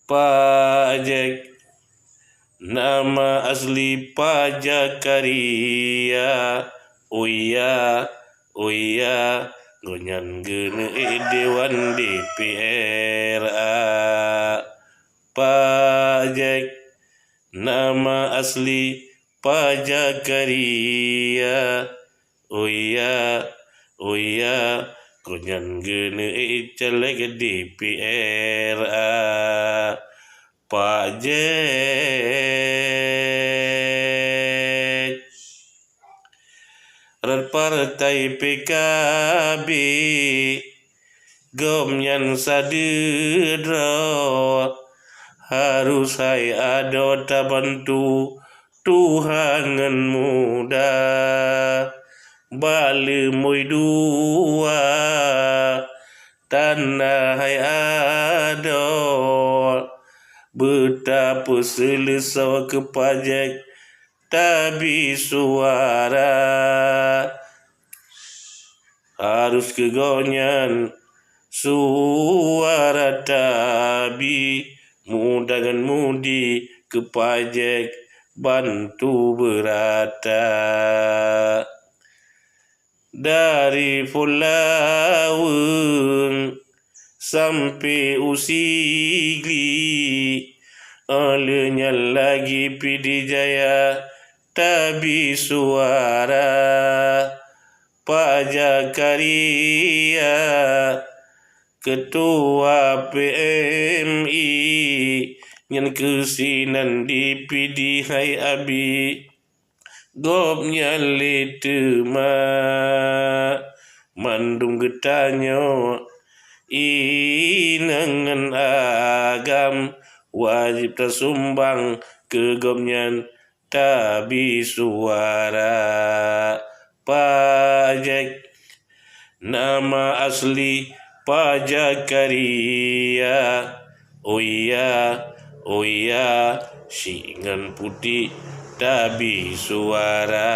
Pak Jack. Nama asli Pak Jakaria. Oh iya, gonyan gene Dewan DPR. Pak Jack. Nama asli Pak Jakaria. Oh iya, gonyan gene caleg DPR. Pak Jack. Partai PKB gomyan sadedra harus hai ado tabantu Tuhangan muda bale moi dua tanah hai ado betapa selesa kepajak tapi suara harus kegonyan suara tabi mudangan mudi kepajak bantu berata dari Pulauan sampai Usigli olehnya lagi Pidi Jaya tapi suara Pak Jakaria Ketua PMI yang kesinan di Pidi hai abi gopnya letema mandung getanyo inangan agam wajib tersumbang ke gomnyan tabi suara Pak Jack. Nama asli Pak Jakaria. Oh iya, singan putih tabi suara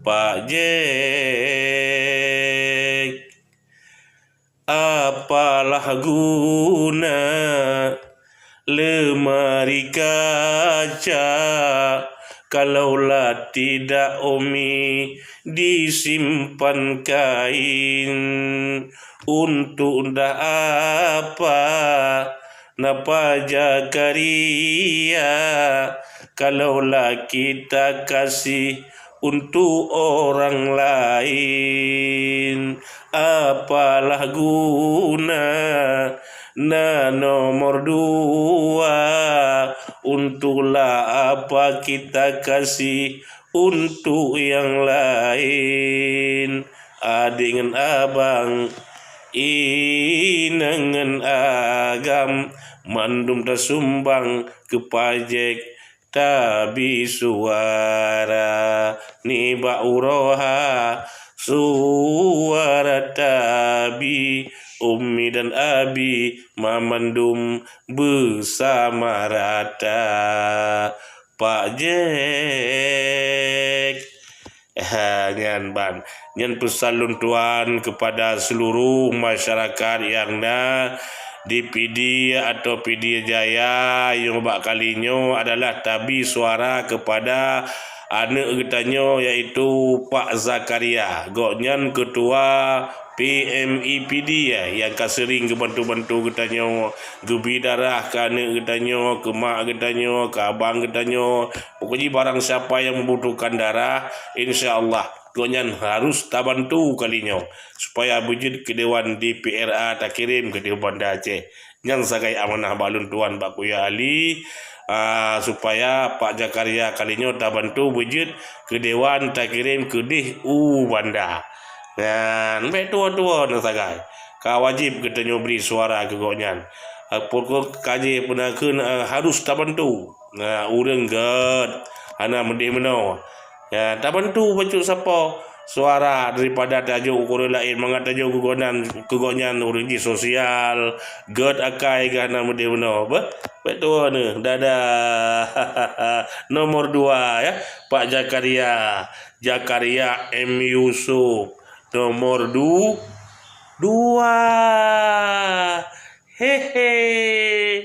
Pak Jack. Apalah guna lemari kaca kalaulah tidak Umi disimpan kain untuk dah apa napa Jakaria kalaulah kita kasih untuk orang lain apalah guna nomor dua untunglah apa kita kasih untuk yang lain dengan abang inangan agam mandum tersumbang ke pajak tabi suara ni bauroha suara tabi Umi dan Abi memandum bersama rata Pak Jack. Nyan ban, nyan pesalun tuan kepada seluruh masyarakat yang di PD atau PD Jaya yang bak kalinya adalah tabi suara kepada anak getanyo iaitu Pak Zakaria. Goknyan ketua PMI PD yang sering ke bantu-bantu getanyo, gebi darah ke anak getanyo, ke mak getanyo, ke abang getanyo. Pokoknya barang siapa yang membutuhkan darah, insya-Allah goknyan harus tabantu kalinya supaya wujud ke Dewan DPRA tak kirim ke Dewan Banda Aceh. Yang sagai amanah balun tuan Pak Kuya Ali supaya Pak Jakaria kalinya tabantu wujud ke Dewan tak kirim ke DU Banda. Dan baik tua-tua nak sagai. Kau wajib ketanyo beri suara ke goknyan. Pokok kaji penakeun harus tabantu. Urang gad ana mendih meno. Ya, tabantu bacu siapa suara daripada tajuk ukur lain mengatajuk kegonyan urang di sosial gad akai gana mendih meno. Betul ni. Dadah. Nomor 2 ya, Pak Jakaria M Yusuf. Nomor 2. Hehe.